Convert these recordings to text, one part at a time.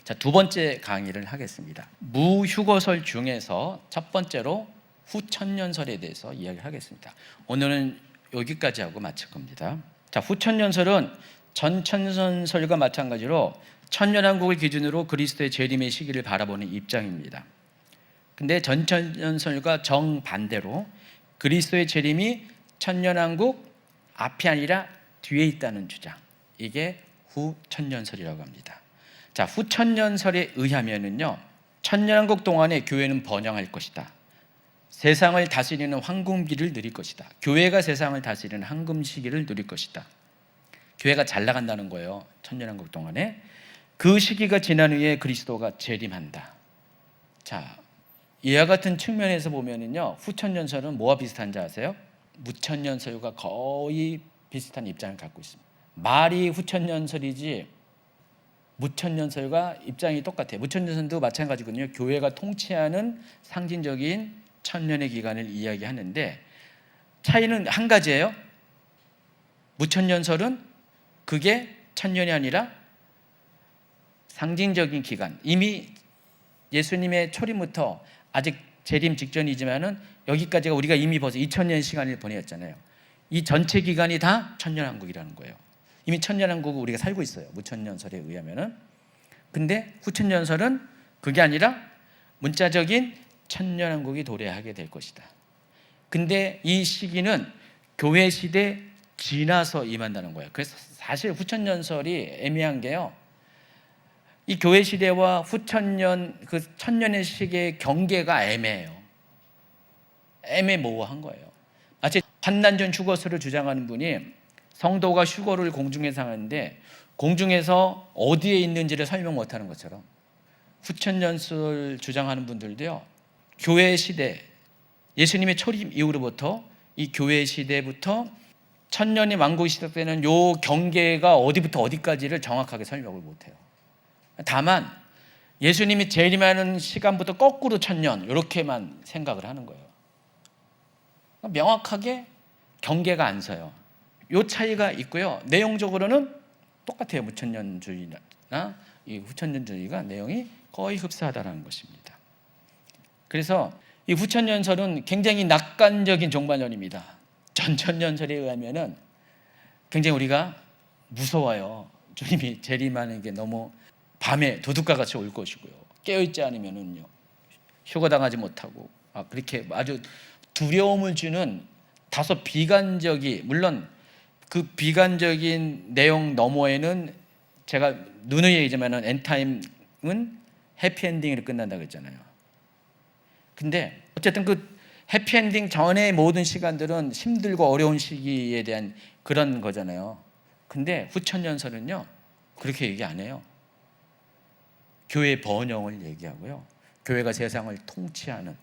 자, 두 번째 강의를 하겠습니다. 무휴거설 중에서 첫 번째로 후천년설에 대해서 이야기하겠습니다. 오늘은 여기까지 하고 마칠 겁니다. 자, 후천년설은 전천년설과 마찬가지로 천년왕국을 기준으로 그리스도의 재림의 시기를 바라보는 입장입니다. 근데 전천년설과 정반대로 그리스도의 재림이 천년왕국 앞이 아니라 뒤에 있다는 주장, 이게 후천년설이라고 합니다. 자, 후천년설에 의하면은요, 천년왕국 동안에 교회는 번영할 것이다. 세상을 다스리는 황금기를 누릴 것이다. 교회가 세상을 다스리는 황금 시기를 누릴 것이다. 교회가 잘 나간다는 거예요. 천년왕국 동안에. 그 시기가 지난 후에 그리스도가 재림한다. 자, 이와 같은 측면에서 보면은요, 후천년설은 뭐와 비슷한지 아세요? 무천년설과 거의 비슷한 입장을 갖고 있습니다. 말이 후천년설이지 무천년설과 입장이 똑같아요. 무천년설도 마찬가지거든요. 교회가 통치하는 상징적인 천년의 기간을 이야기하는데 차이는 한 가지예요. 무천년설은 그게 천년이 아니라 상징적인 기간, 이미 예수님의 초림부터 아직 재림 직전이지만은 여기까지가 우리가 이미 벌써 2000년 시간을 보냈잖아요. 이 전체 기간이 다 천년왕국이라는 거예요. 이미 천년왕국을 우리가 살고 있어요. 무천년설에 의하면은. 근데 후천년설은 그게 아니라 문자적인 천년왕국이 도래하게 될 것이다. 근데 이 시기는 교회 시대 지나서 임한다는 거예요. 그래서 사실 후천년설이 애매한 게요, 이 교회 시대와 후천년, 그 천년의 시기의 경계가 애매해요. 애매모호한 거예요. 마치 환난 전 휴거설을 주장하는 분이 성도가 휴거를 공중에서 하는데 공중에서 어디에 있는지를 설명 못하는 것처럼 후천년설 주장하는 분들도요, 교회 시대, 예수님의 초림 이후로부터 이 교회 시대부터 천년의 왕국이 시작되는 요 경계가 어디부터 어디까지를 정확하게 설명을 못해요. 다만 예수님이 재림하는 시간부터 거꾸로 천년 이렇게만 생각을 하는 거예요. 명확하게 경계가 안 서요. 요 차이가 있고요. 내용적으로는 똑같아요. 무천년주의나 이 후천년주의가 내용이 거의 흡사하다는 것입니다. 그래서 이 후천년설은 굉장히 낙관적인 종말론입니다. 전천년설에 의하면은 굉장히 우리가 무서워요. 주님이 재림하는 게 너무 밤에 도둑과 같이 올 것이고요. 깨어있지 않으면은요, 휴거당하지 못하고, 그렇게 아주 두려움을 주는 다소 비관적이, 물론 그 비관적인 내용 너머에는 제가 누누이 얘기하지만은 엔타임은 해피엔딩으로 끝난다고 했잖아요. 근데 어쨌든 그 해피엔딩 전의 모든 시간들은 힘들고 어려운 시기에 대한 그런 거잖아요. 근데 후천년설은요, 그렇게 얘기 안 해요. 교회 번영을 얘기하고요, 교회가 세상을 통치하는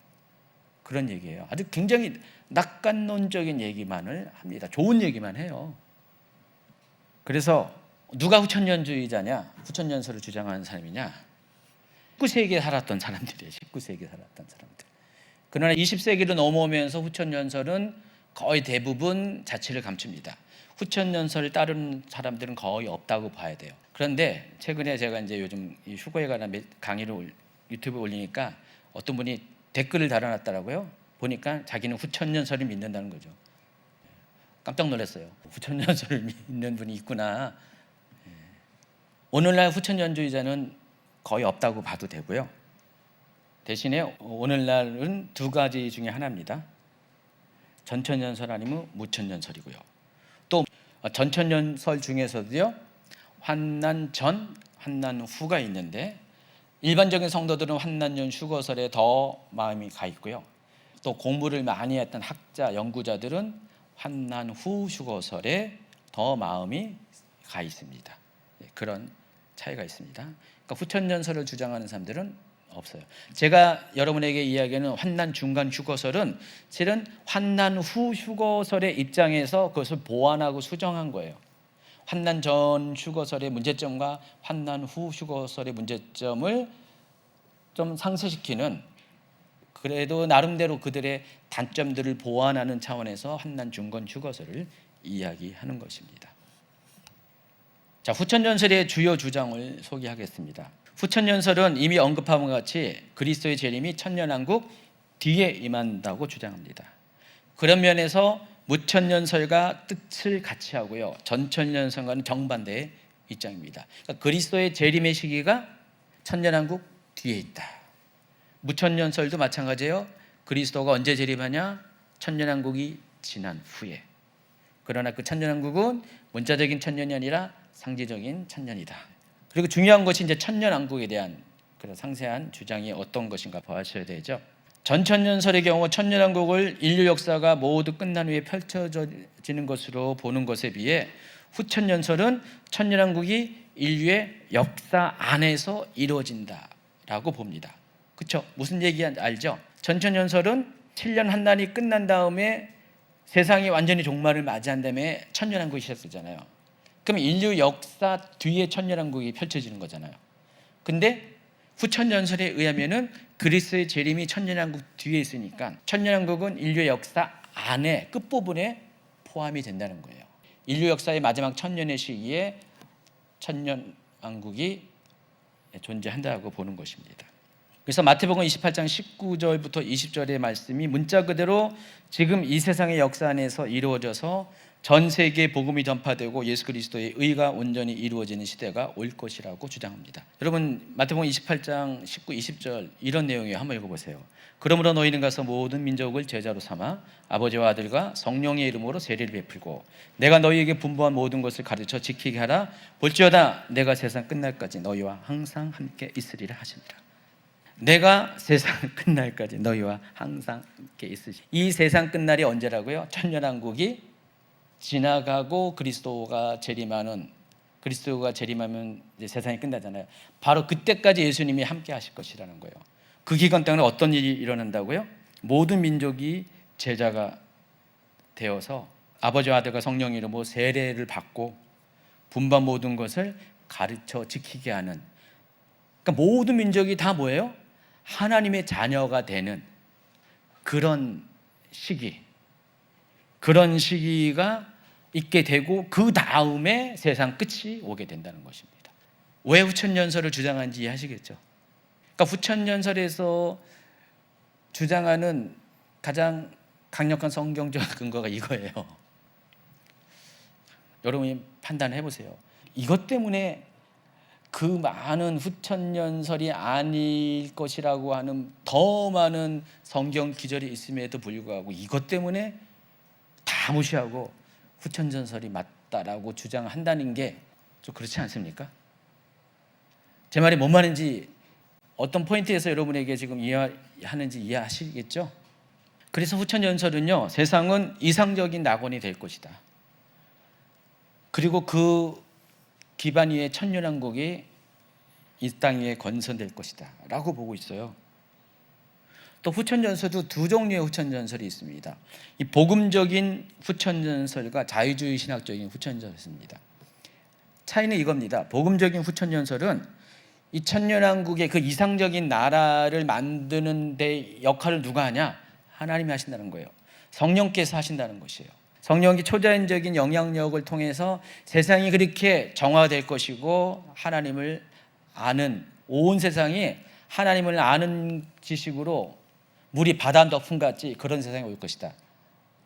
그런 얘기예요. 아주 굉장히 낙관론적인 얘기만을 합니다. 좋은 얘기만 해요. 그래서 누가 후천년주의자냐, 후천년설을 주장하는 사람이냐? 19세기에 살았던 사람들이에요. 19세기에 살았던 사람들. 그러나 20세기로 넘어오면서 후천년설은 거의 대부분 자취를 감춥니다. 후천년설을 따르는 사람들은 거의 없다고 봐야 돼요. 그런데 최근에 제가 이제 요즘 이 휴거에 관한 강의를 유튜브에 올리니까 어떤 분이 댓글을 달아놨더라고요. 보니까 자기는 후천년설을 믿는다는 거죠. 깜짝 놀랐어요. 후천년설을 믿는 분이 있구나. 오늘날 후천년주의자는 거의 없다고 봐도 되고요. 대신에 오늘날은 두 가지 중에 하나입니다. 전천년설 아니면 무천년설이고요. 또 전천년설 중에서도요, 환난 전, 환난 후가 있는데 일반적인 성도들은 환난 전 휴거설에 더 마음이 가 있고요. 또 공부를 많이 했던 학자, 연구자들은 환난 후 휴거설에 더 마음이 가 있습니다. 그런 차이가 있습니다. 그러니까 후천년설을 주장하는 사람들은 없어요. 제가 여러분에게 이야기하는 환난 중간 휴거설은 실은 환난 후 휴거설의 입장에서 그것을 보완하고 수정한 거예요. 환난 전 휴거설의 문제점과 환난 후 휴거설의 문제점을 좀 상쇄시키는, 그래도 나름대로 그들의 단점들을 보완하는 차원에서 환난 중간 휴거설을 이야기하는 것입니다. 자, 후천년설의 주요 주장을 소개하겠습니다. 후천연설은 이미 언급한 것 같이 그리스도의 재림이 천년왕국 뒤에 임한다고 주장합니다. 그런 면에서 무천년설과 뜻을 같이 하고요, 전천년설과는 정반대의 입장입니다. 그러니까 그리스도의 재림의 시기가 천년왕국 뒤에 있다. 무천년설도 마찬가지예요. 그리스도가 언제 재림하냐? 천년왕국이 지난 후에. 그러나 그 천년왕국은 문자적인 천년이 아니라 상징적인 천년이다. 그리고 중요한 것이 이제 천년왕국에 대한 그런 상세한 주장이 어떤 것인가 봐셔야 되죠. 전천년설의 경우 천년왕국을 인류 역사가 모두 끝난 후에 펼쳐지는 것으로 보는 것에 비해 후천년설은 천년왕국이 인류의 역사 안에서 이루어진다라고 봅니다. 그렇죠? 무슨 얘기인지 알죠? 전천년설은 7년 한 날이 끝난 다음에 세상이 완전히 종말을 맞이한 다음에 천년왕국이 시작되잖아요. 그럼 인류 역사 뒤에 천년왕국이 펼쳐지는 거잖아요. 근데 후천년설에 의하면은 그리스도의 재림이 천년왕국 뒤에 있으니까 천년왕국은 인류의 역사 안에 끝부분에 포함이 된다는 거예요. 인류 역사의 마지막 천년의 시기에 천년왕국이 존재한다고 보는 것입니다. 그래서 마태복음 28장 19절부터 20절의 말씀이 문자 그대로 지금 이 세상의 역사 안에서 이루어져서 전 세계에 복음이 전파되고 예수 그리스도의 의가 온전히 이루어지는 시대가 올 것이라고 주장합니다. 여러분 마태복음 28장 19, 20절 이런 내용이에요. 한번 읽어보세요. 그러므로 너희는 가서 모든 민족을 제자로 삼아 아버지와 아들과 성령의 이름으로 세례를 베풀고 내가 너희에게 분부한 모든 것을 가르쳐 지키게 하라. 볼지어다 내가 세상 끝날까지 너희와 항상 함께 있으리라 하십니다. 내가 세상 끝날까지 너희와 항상 함께 있으시. 이 세상 끝날이 언제라고요? 천년왕국이 지나가고 그리스도가 재림하면 이제 세상이 끝나잖아요. 바로 그때까지 예수님이 함께 하실 것이라는 거예요. 그 기간 동안에 어떤 일이 일어난다고요? 모든 민족이 제자가 되어서 아버지와 아들과 성령 이름으로 세례를 받고 분반 모든 것을 가르쳐 지키게 하는, 그러니까 모든 민족이 다 뭐예요? 하나님의 자녀가 되는 그런 시기가 있게 되고 그 다음에 세상 끝이 오게 된다는 것입니다. 왜 후천연설을 주장하는지 이해하시겠죠? 그러니까 후천연설에서 주장하는 가장 강력한 성경적 근거가 이거예요. 여러분이 판단해 보세요. 이것 때문에 그 많은 후천연설이 아닐 것이라고 하는 더 많은 성경 기절이 있음에도 불구하고 이것 때문에 다 무시하고 후천연설이 맞다라고 주장한다는 게 좀 그렇지 않습니까? 제 말이 뭔 말인지 어떤 포인트에서 여러분에게 지금 이해하는지 이해하시겠죠? 그래서 후천연설은요, 세상은 이상적인 낙원이 될 것이다. 그리고 그 기반 위에 천년왕국이 이 땅 위에 건설될 것이다 라고 보고 있어요. 또 후천연설도 두 종류의 후천연설이 있습니다. 이 복음적인 후천연설과 자유주의 신학적인 후천연설입니다. 차이는 이겁니다. 복음적인 후천연설은 이 천년왕국의 그 이상적인 나라를 만드는 데 역할을 누가 하냐? 하나님이 하신다는 거예요. 성령께서 하신다는 것이에요. 성령이 초자연적인 영향력을 통해서 세상이 그렇게 정화될 것이고 하나님을 아는, 온 세상이 하나님을 아는 지식으로 물이 바다 덮음같이 그런 세상이 올 것이다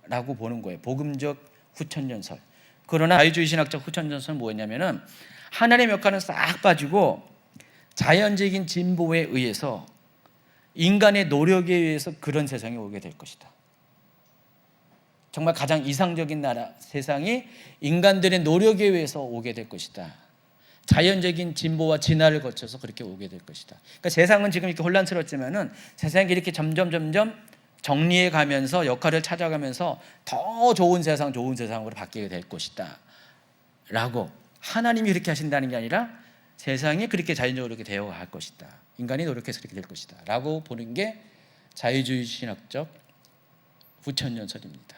라고 보는 거예요. 복음적 후천연설. 그러나 자유주의 신학적 후천연설은 뭐였냐면은 하나님의 역할은 싹 빠지고 자연적인 진보에 의해서 인간의 노력에 의해서 그런 세상이 오게 될 것이다. 정말 가장 이상적인 나라, 세상이 인간들의 노력에 의해서 오게 될 것이다. 자연적인 진보와 진화를 거쳐서 그렇게 오게 될 것이다. 그러니까 세상은 지금 이렇게 혼란스럽지만은 세상이 이렇게 점점 정리해 가면서 역할을 찾아가면서 더 좋은 세상으로 바뀌게 될 것이다 라고 하나님이 그렇게 하신다는 게 아니라 세상이 그렇게 자연적으로 이렇게 되어갈 것이다. 인간이 노력해서 그렇게 될 것이다 라고 보는 게 자유주의 신학적 후천연설입니다.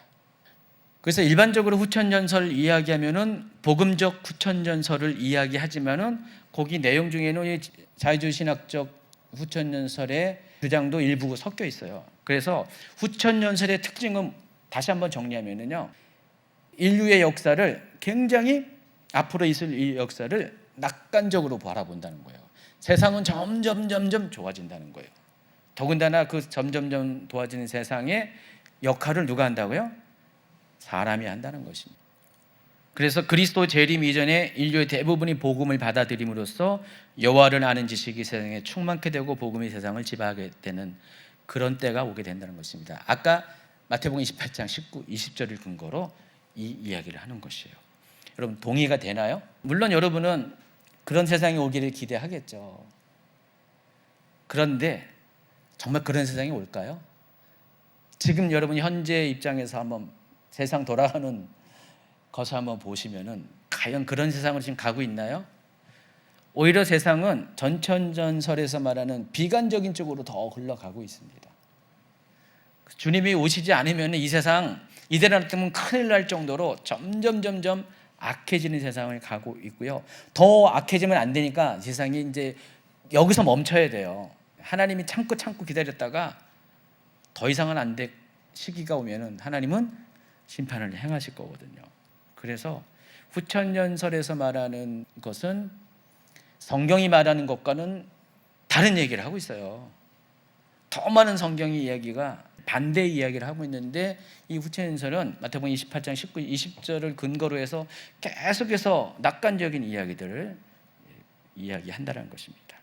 그래서 일반적으로 후천연설을 이야기하면은 복음적 후천연설을 이야기하지만은 거기 내용 중에는 자유주의 신학적 후천연설의 주장도 일부 섞여 있어요. 그래서 후천연설의 특징은 다시 한번 정리하면은요, 인류의 역사를 굉장히 앞으로 있을 이 역사를 낙관적으로 바라본다는 거예요. 세상은 점점 좋아진다는 거예요. 더군다나 그 점점 좋아지는 세상에 역할을 누가 한다고요? 사람이 한다는 것입니다. 그래서 그리스도 재림 이전에 인류의 대부분이 복음을 받아들임으로써 여호와를 아는 지식이 세상에 충만케 되고 복음이 세상을 지배하게 되는 그런 때가 오게 된다는 것입니다. 아까 마태복음 28장 19, 20절을 근거로 이 이야기를 하는 것이에요. 여러분 동의가 되나요? 물론 여러분은 그런 세상이 오기를 기대하겠죠. 그런데 정말 그런 세상이 올까요? 지금 여러분 현재 입장에서 한번 세상 돌아가는 것을 한번 보시면은 과연 그런 세상으로 지금 가고 있나요? 오히려 세상은 전천전설에서 말하는 비관적인 쪽으로 더 흘러가고 있습니다. 주님이 오시지 않으면 이 세상 이대로 놔두면 큰일 날 정도로 점점 악해지는 세상을 가고 있고요. 더 악해지면 안 되니까 세상이 이제 여기서 멈춰야 돼요. 하나님이 참고 기다렸다가 더 이상은 안 될 시기가 오면은 하나님은 심판을 행하실 거거든요. 그래서 후천년설에서 말하는 것은 성경이 말하는 것과는 다른 얘기를 하고 있어요. 더 많은 성경의 이야기가 반대의 이야기를 하고 있는데 이 후천년설은 마태복음 28장 19, 20절을 근거로 해서 계속해서 낙관적인 이야기들을 이야기한다는 것입니다.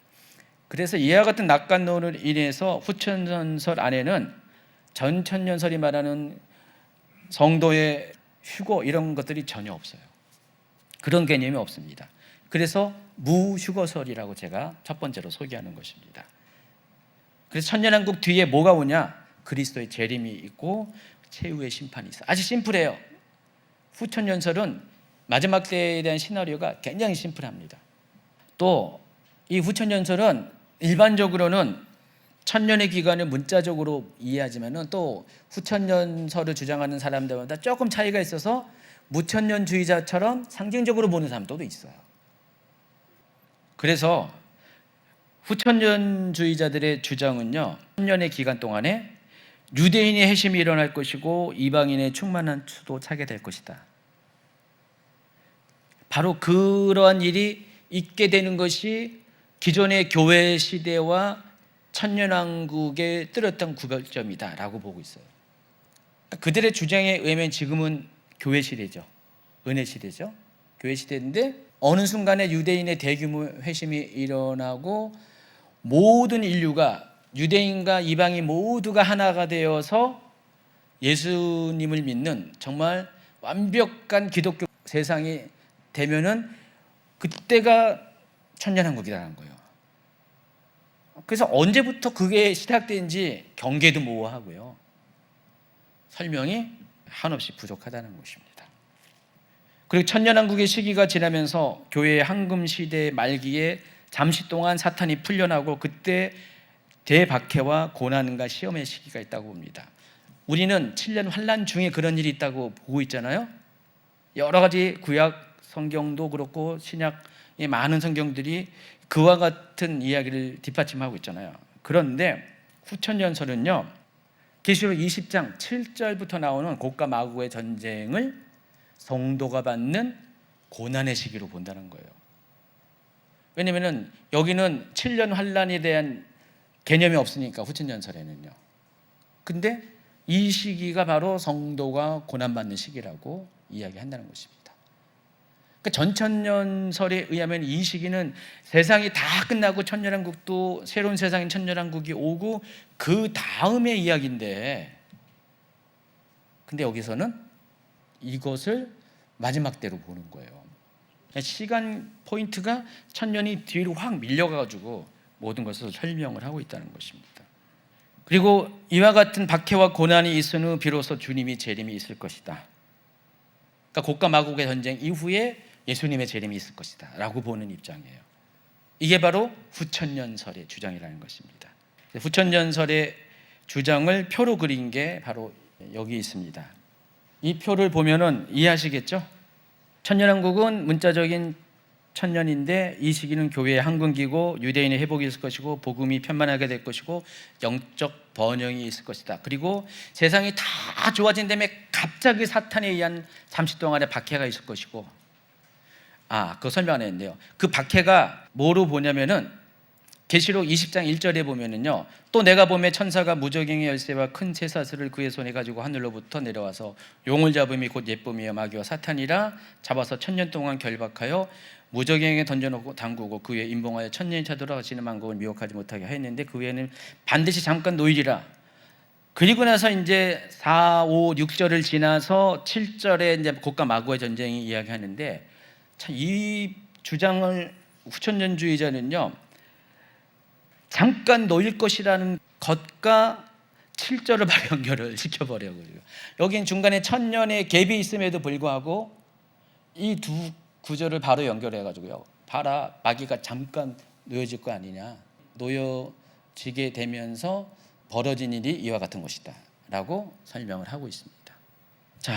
그래서 이와 같은 낙관론을 인해서 후천년설 안에는 전천년설이 말하는 성도의 휴거 이런 것들이 전혀 없어요. 그런 개념이 없습니다. 그래서 무휴거설이라고 제가 첫 번째로 소개하는 것입니다. 그래서 천년왕국 뒤에 뭐가 오냐? 그리스도의 재림이 있고 최후의 심판이 있어요. 아주 심플해요. 후천년설은 마지막 때에 대한 시나리오가 굉장히 심플합니다. 또 이 후천년설은 일반적으로는 천년의 기간을 문자적으로 이해하지만은 또 후천년설을 주장하는 사람들마다 조금 차이가 있어서 무천년주의자처럼 상징적으로 보는 사람도 있어요. 그래서 후천년주의자들의 주장은요, 천년의 기간 동안에 유대인의 회심이 일어날 것이고 이방인의 충만한 수도 차게 될 것이다. 바로 그러한 일이 있게 되는 것이 기존의 교회 시대와 천년왕국의 뚜렷한 구별점이다라고 보고 있어요. 그들의 주장에 의하면 지금은 교회 시대죠. 은혜 시대죠. 교회 시대인데 어느 순간에 유대인의 대규모 회심이 일어나고 모든 인류가 유대인과 이방인 모두가 하나가 되어서 예수님을 믿는 정말 완벽한 기독교 세상이 되면은 그때가 천년왕국이라는 거예요. 그래서 언제부터 그게 시작된지 경계도 모호하고요. 설명이 한없이 부족하다는 것입니다. 그리고 천년왕국의 시기가 지나면서 교회의 황금 시대 말기에 잠시 동안 사탄이 풀려나고 그때 대박해와 고난과 시험의 시기가 있다고 봅니다. 우리는 7년 환난 중에 그런 일이 있다고 보고 있잖아요. 여러 가지 구약 성경도 그렇고 신약의 많은 성경들이 그와 같은 이야기를 뒷받침하고 있잖아요. 그런데 후천년설은요, 계시록 20장 7절부터 나오는 곡과 마구의 전쟁을 성도가 받는 고난의 시기로 본다는 거예요. 왜냐하면 여기는 7년 환난에 대한 개념이 없으니까 후천년설에는요. 근데 이 시기가 바로 성도가 고난받는 시기라고 이야기한다는 것입니다. 그러니까 전천년설에 의하면 이 시기는 세상이 다 끝나고 천년왕국도 새로운 세상인 천년왕국이 오고 그 다음의 이야기인데, 근데 여기서는 이것을 마지막 때로 보는 거예요. 시간 포인트가 천년이 뒤로 확 밀려가지고 모든 것을 설명을 하고 있다는 것입니다. 그리고 이와 같은 박해와 고난이 있은 후 비로소 주님이 재림이 있을 것이다. 그러니까 곡과 마곡의 전쟁 이후에 예수님의 재림이 있을 것이다 라고 보는 입장이에요. 이게 바로 후천년설의 주장이라는 것입니다. 후천년설의 주장을 표로 그린 게 바로 여기 있습니다. 이 표를 보면은 이해하시겠죠? 천년왕국은 문자적인 천년인데 이 시기는 교회의 황금기고 유대인의 회복이 있을 것이고 복음이 편만하게 될 것이고 영적 번영이 있을 것이다. 그리고 세상이 다 좋아진 다음에 갑자기 사탄에 의한 잠시 동안의 박해가 있을 것이고, 그거 설명 안 했는데요. 그 박해가 뭐로 보냐면은 계시록 20장 1절에 보면은요, 또 내가 보매 천사가 무저갱의 열쇠와 큰 쇠사슬을 그의 손에 가지고 하늘로부터 내려와서 용을 잡음이 곧 예쁨이여 마귀와 사탄이라 잡아서 1000년 동안 결박하여 무저갱에 던져놓고 담그고 그 위에 임봉하여 1000년이 차도록 하시는 만국을 미혹하지 못하게 하였는데 그 위에는 반드시 잠깐 놓이리라. 그리고 나서 이제 4, 5, 6절을 지나서 7절에 이제 곧과 마귀의 전쟁이 이야기하는데, 참 이 주장을 후천년주의자는요, 잠깐 놓일 것이라는 것과 7절을 바로 연결을 시켜버려요. 여긴 중간에 1000년의 갭이 있음에도 불구하고 이 두 구절을 바로 연결해가지고요, 봐라, 마귀가 잠깐 놓여질 거 아니냐, 놓여지게 되면서 벌어진 일이 이와 같은 것이다 라고 설명을 하고 있습니다. 자,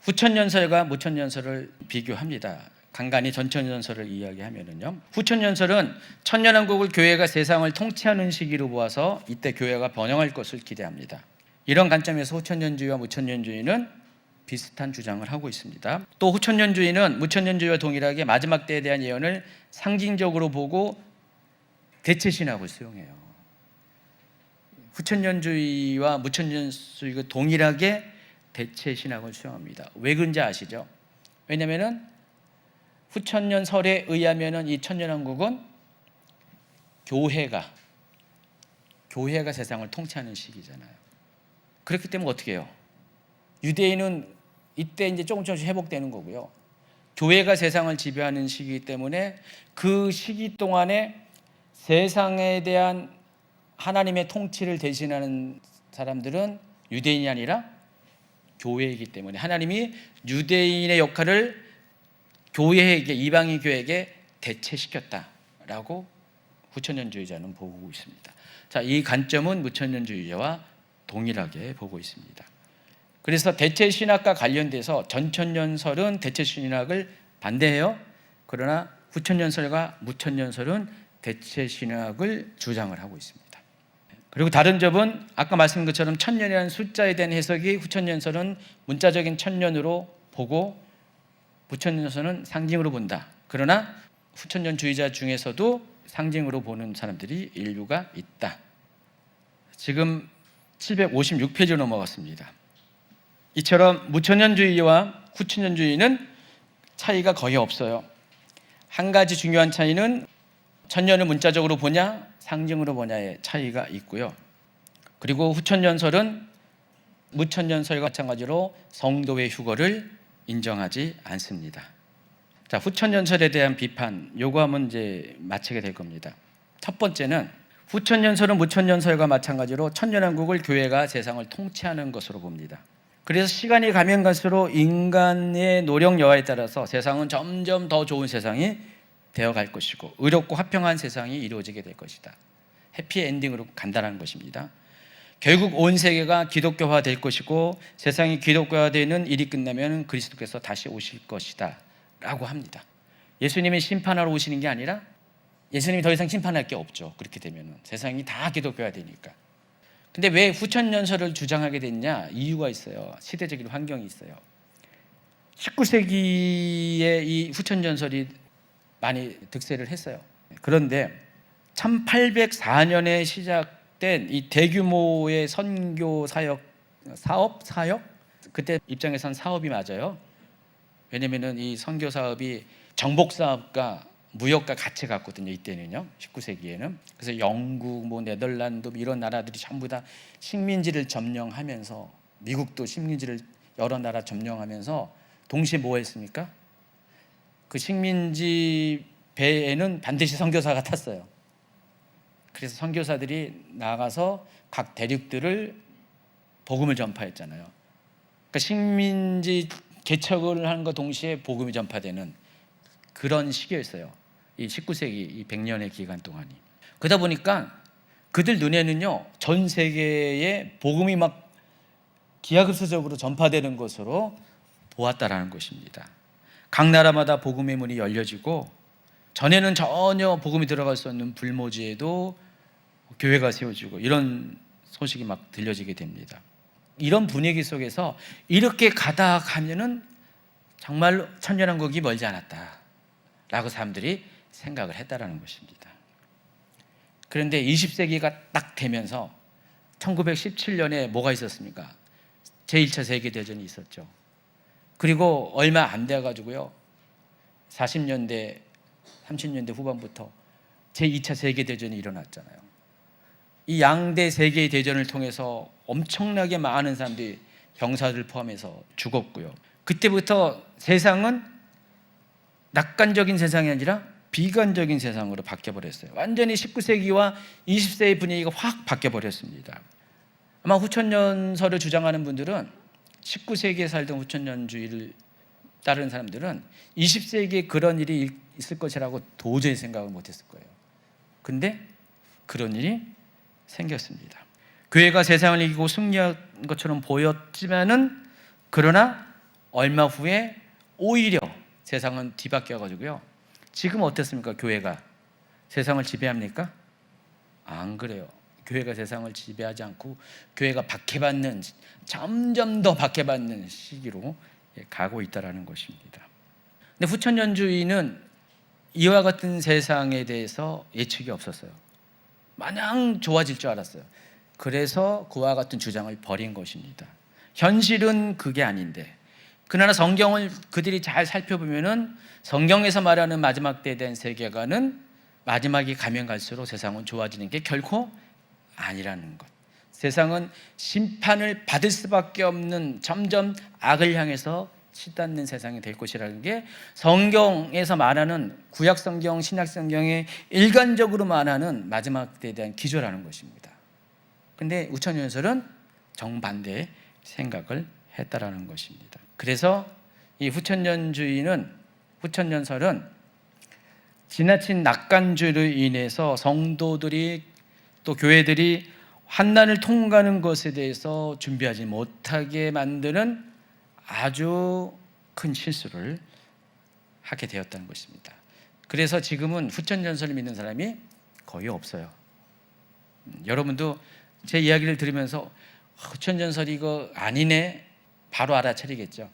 후천연설과 무천연설을 비교합니다. 간간히 전천연설을 이야기하면은요, 후천연설은 천년왕국을 교회가 세상을 통치하는 시기로 보아서 이때 교회가 번영할 것을 기대합니다. 이런 관점에서 후천년주의와 무천년주의는 비슷한 주장을 하고 있습니다. 또 후천년주의는 무천년주의와 동일하게 마지막 때에 대한 예언을 상징적으로 보고 대체신학을 수용해요. 후천년주의와 무천년주의가 동일하게 대체신학을 수용합니다. 왜 그런지 아시죠? 왜냐하면 후천년설에 의하면 이 천년왕국은 교회가 세상을 통치하는 시기잖아요. 그렇기 때문에 어떻게 해요? 유대인은 이때 이제 조금씩 회복되는 거고요, 교회가 세상을 지배하는 시기이기 때문에 그 시기 동안에 세상에 대한 하나님의 통치를 대신하는 사람들은 유대인이 아니라 교회이기 때문에 하나님이 유대인의 역할을 교회에게, 이방인 교회에게 대체시켰다라고 후천년주의자는 보고 있습니다. 자, 이 관점은 무천년주의자와 동일하게 보고 있습니다. 그래서 대체신학과 관련돼서 전천년설은 대체신학을 반대해요. 그러나 후천년설과 무천년설은 대체신학을 주장을 하고 있습니다. 그리고 다른 점은 아까 말씀드린 것처럼 천년이라는 숫자에 대한 해석이 후천년설은 문자적인 천년으로 보고 무천년설은 상징으로 본다. 그러나 후천년주의자 중에서도 상징으로 보는 사람들이 인류가 있다. 지금 756페이지 넘어갔습니다. 이처럼 무천년주의와 후천년주의는 차이가 거의 없어요. 한 가지 중요한 차이는 천년을 문자적으로 보냐 상징으로 보냐의 차이가 있고요. 그리고 후천년설은 무천년설과 마찬가지로 성도의 휴거를 인정하지 않습니다. 자, 후천년설에 대한 비판, 요거 하면 이제 마치게 될 겁니다. 첫 번째는 후천년설은 무천년설과 마찬가지로 천년왕국을 교회가 세상을 통치하는 것으로 봅니다. 그래서 시간이 가면 갈수록 인간의 노력 여하에 따라서 세상은 점점 더 좋은 세상이 되어갈 것이고 의롭고 화평한 세상이 이루어지게 될 것이다. 해피엔딩으로 간다는 것입니다. 결국 온 세계가 기독교화 될 것이고 세상이 기독교화 되는 일이 끝나면 그리스도께서 다시 오실 것이다 라고 합니다. 예수님이 심판하러 오시는 게 아니라 예수님이 더 이상 심판할 게 없죠. 그렇게 되면 세상이 다 기독교화 되니까. 근데 왜 후천년설을 주장하게 됐냐? 이유가 있어요. 시대적인 환경이 있어요. 19세기에 이 후천년설이 많이 득세를 했어요. 그런데 1804년에 시작된 이 대규모의 선교 사역, 그때 입장에선 사업이 맞아요. 왜냐면은 이 선교 사업이 정복 사업과 무역과 같이 갔거든요. 이때는요. 19세기에는. 그래서 영국, 네덜란드 이런 나라들이 전부 다 식민지를 점령하면서, 미국도 식민지를 여러 나라 점령하면서 동시에 뭐 했습니까? 그 식민지 배에는 반드시 선교사가 탔어요. 그래서 선교사들이 나가서 각 대륙들을 복음을 전파했잖아요. 그러니까 식민지 개척을 하는 것 동시에 복음이 전파되는 그런 시기였어요. 이 19세기 이 100년의 기간 동안이. 그러다 보니까 그들 눈에는요, 전 세계에 복음이 막 기하급수적으로 전파되는 것으로 보았다라는 것입니다. 각 나라마다 복음의 문이 열려지고 전에는 전혀 복음이 들어갈 수 없는 불모지에도 교회가 세워지고 이런 소식이 막 들려지게 됩니다. 이런 분위기 속에서 이렇게 가다 가면은 정말로 천년왕국이 멀지 않았다라고 사람들이 생각을 했다라는 것입니다. 그런데 20세기가 딱 되면서 1917년에 뭐가 있었습니까? 제1차 세계대전이 있었죠. 그리고 얼마 안 돼가지고요, 40년대 30년대 후반부터 제2차 세계대전이 일어났잖아요. 이 양대 세계의 대전을 통해서 엄청나게 많은 사람들이 병사들 포함해서 죽었고요. 그때부터 세상은 낙관적인 세상이 아니라 비관적인 세상으로 바뀌어버렸어요. 완전히 19세기와 20세기의 분위기가 확 바뀌어버렸습니다. 아마 후천년설을 주장하는 분들은 19세기에 살던 후천년주의를 따르는 사람들은 20세기에 그런 일이 있을 것이라고 도저히 생각을 못했을 거예요. 근데 그런 일이 생겼습니다. 교회가 세상을 이기고 승리한 것처럼 보였지만은, 그러나 얼마 후에 오히려 세상은 뒤바뀌어가지고요, 지금 어떻습니까? 교회가 세상을 지배합니까? 안 그래요. 교회가 세상을 지배하지 않고 교회가 박해받는, 점점 더 박해받는 시기로 가고 있다는 것입니다. 근데 후천년주의는 이와 같은 세상에 대해서 예측이 없었어요. 마냥 좋아질 줄 알았어요. 그래서 그와 같은 주장을 버린 것입니다. 현실은 그게 아닌데, 그러나 성경을 그들이 잘 살펴보면은 성경에서 말하는 마지막 때에 대한 세계관은 마지막이 가면 갈수록 세상은 좋아지는 게 결코 아니라는 것. 세상은 심판을 받을 수밖에 없는, 점점 악을 향해서 치닫는 세상이 될 것이라는 게 성경에서 말하는, 구약 성경, 신약 성경에 일관적으로 말하는 마지막 때에 대한 기조라는 것입니다. 근데 후천연설은 정반대의 생각을 했다라는 것입니다. 그래서 이 후천연설은 지나친 낙관주의로 인해서 성도들이, 또 교회들이 환난을 통과하는 것에 대해서 준비하지 못하게 만드는 아주 큰 실수를 하게 되었다는 것입니다. 그래서 지금은 후천연설을 믿는 사람이 거의 없어요. 여러분도 제 이야기를 들으면서 후천연설이 이거 아니네, 바로 알아차리겠죠.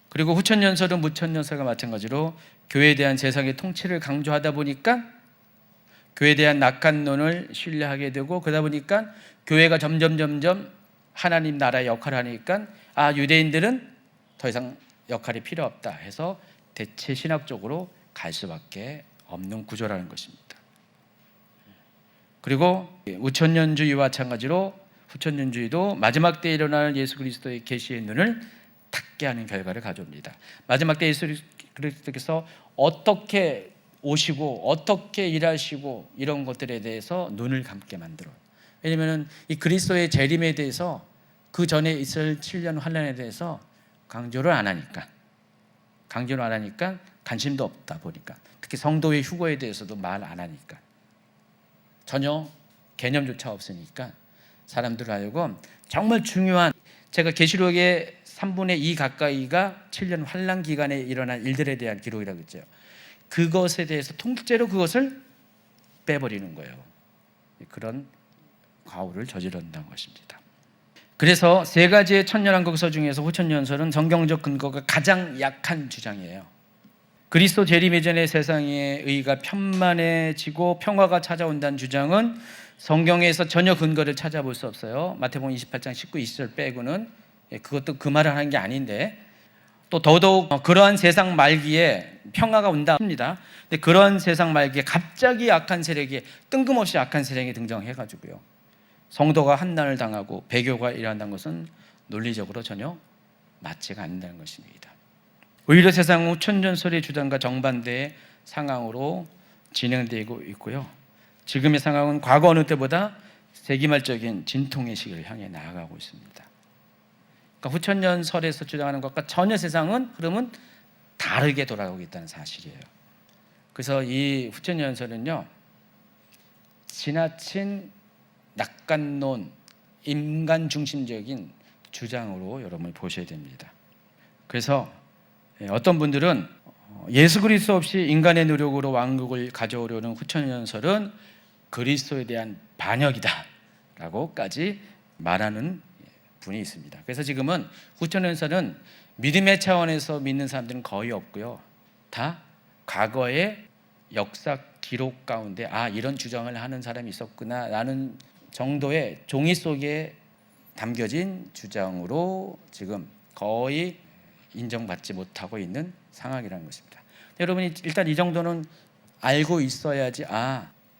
그리고 후천연설은 무천연설과 마찬가지로 교회에 대한 세상의 통치를 강조하다 보니까 교회에 대한 낙관론을 신뢰하게 되고, 그러다 보니까 교회가 점점 하나님 나라의 역할을 하니까 유대인들은 더 이상 역할이 필요 없다 해서 대체 신학적으로 갈 수밖에 없는 구조라는 것입니다. 그리고 우천년주의와 마찬가지로 후천년주의도 마지막 때에 일어날 예수 그리스도의 계시의 눈을 닫게 하는 결과를 가져옵니다. 마지막 때 예수 그리스도께서 어떻게 오시고 어떻게 일하시고 이런 것들에 대해서 눈을 감게 만들어요. 왜냐하면 이 그리스도의 재림에 대해서, 그 전에 있을 7년 환난에 대해서 강조를 안 하니까 관심도 없다 보니까, 특히 성도의 휴거에 대해서도 말 안 하니까, 전혀 개념조차 없으니까 사람들 하여금 정말 중요한, 제가 계시록의 3분의 2 가까이가 7년 환난 기간에 일어난 일들에 대한 기록이라고 했죠. 그것에 대해서 통째로 그것을 빼버리는 거예요. 그런 과오를 저지른다는 것입니다. 그래서 세 가지의 천년왕국서 중에서 후천연설은 성경적 근거가 가장 약한 주장이에요. 그리스도 재림 이전의 세상의 의가 편만해지고 평화가 찾아온다는 주장은 성경에서 전혀 근거를 찾아볼 수 없어요. 마태복음 28장 19, 20절 빼고는. 그것도 그 말을 하는 게 아닌데, 또 더더욱 그러한 세상 말기에 평화가 온다 합니다. 근데 그러한 세상 말기에 갑자기 뜬금없이 악한 세력이 등장해가지고요, 성도가 환난을 당하고 배교가 일어난다는 것은 논리적으로 전혀 맞지가 않는다는 것입니다. 오히려 세상은 후천전설의 주장과 정반대의 상황으로 진행되고 있고요, 지금의 상황은 과거 어느 때보다 세기말적인 진통의 시기를 향해 나아가고 있습니다. 그러니까 후천년설에서 주장하는 것과 전혀 세상은 흐름은 다르게 돌아가고 있다는 사실이에요. 그래서 이 후천년설은요, 지나친 낙관론, 인간 중심적인 주장으로 여러분이 보셔야 됩니다. 그래서 어떤 분들은 예수 그리스도 없이 인간의 노력으로 왕국을 가져오려는 후천년설은 그리스도에 대한 반역이다 라고까지 말하는 분이 있습니다. 그래서 지금은 후천연설은 믿음의 차원에서 믿는 사람들은 거의 없고요, 다 과거의 역사 기록 가운데 이런 주장을 하는 사람이 있었구나라는 정도의 종이 속에 담겨진 주장으로 지금 거의 인정받지 못하고 있는 상황이라는 것입니다. 여러분이 일단 이 정도는 알고 있어야지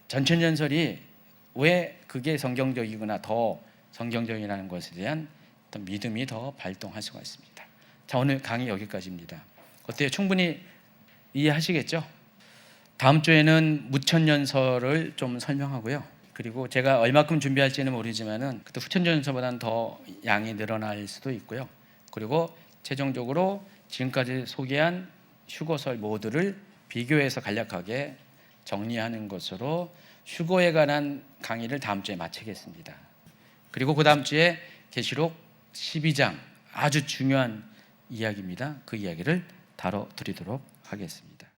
전천전설이 왜 그게 성경적이구나, 더 성경적이라는 것에 대한 어떤 믿음이 더 발동할 수가 있습니다. 자, 오늘 강의 여기까지입니다. 어때요? 충분히 이해하시겠죠? 다음 주에는 무천년설을 좀 설명하고요. 그리고 제가 얼마큼 준비할지는 모르지만은 그때 후천년설보다는 더 양이 늘어날 수도 있고요. 그리고 최종적으로 지금까지 소개한 휴거설 모두를 비교해서 간략하게 정리하는 것으로 휴거에 관한 강의를 다음 주에 마치겠습니다. 그리고 그 다음 주에 계시록 12장 아주 중요한 이야기입니다. 그 이야기를 다뤄드리도록 하겠습니다.